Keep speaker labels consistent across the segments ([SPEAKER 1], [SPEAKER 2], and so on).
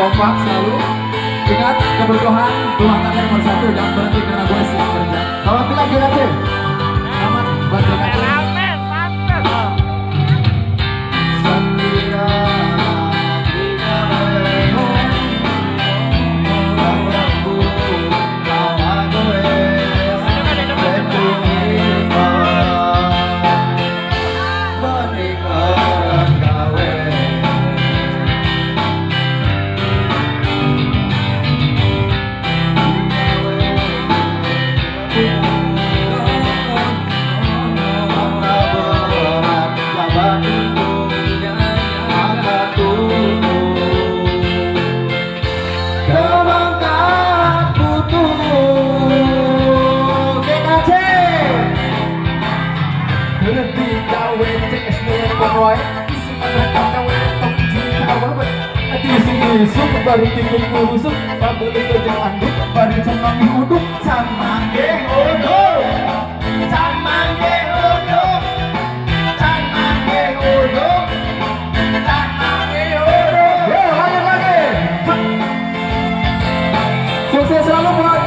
[SPEAKER 1] kompak selalu. Ingat kebutuhan rumah tangga nomor satu, jangan berhenti karena gue sih kerja.
[SPEAKER 2] Selamat bilang GKC.
[SPEAKER 1] Selamat buat GKC.
[SPEAKER 2] Baru timbul kurusuk, pabeli kerja anduk, baru cemangi uduk, camange uduk, camange uduk, camange uduk, camange uduk. Yo, lanjut lagi. Sukses selalu buat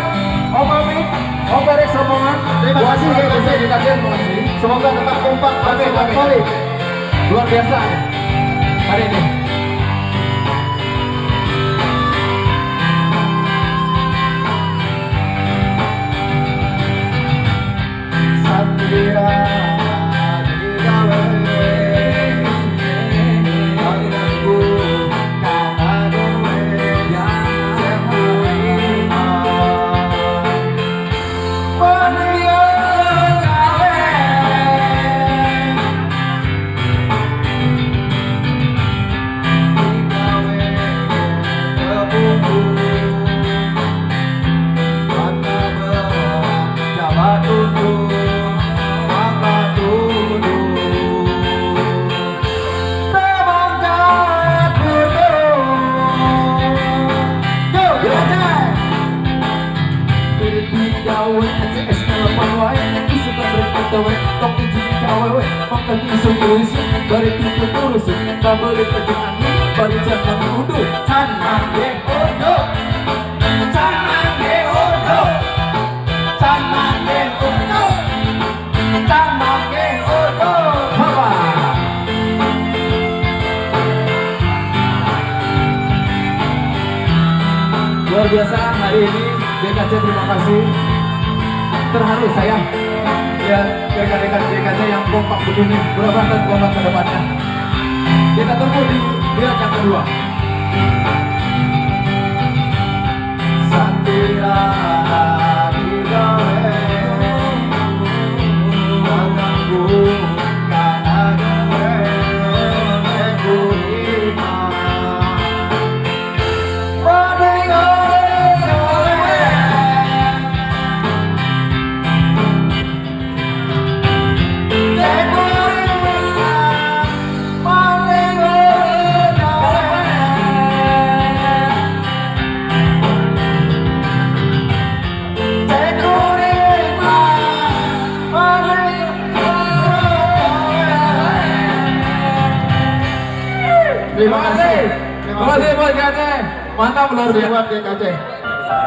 [SPEAKER 2] Om Amik, Om Beres rombongan. Terima kasih GKC, semoga tetap kompak, solid.
[SPEAKER 1] Luar biasa hari ini. Bari tipu kurus, kabeli kerjaan, bari jangan uduk, camange uduk, camange uduk, camange uduk, camange uduk. Hapa. Luar biasa hari ini GKC, terima kasih. Terharu saya. Ya, rekan-rekan GKC yang kompak begini, mudah-mudahan kompak ke depannya. Kita tunggu di lihat yang kedua. Satria Terima kasih buat GKC, mantap luar biasa.
[SPEAKER 2] GKC.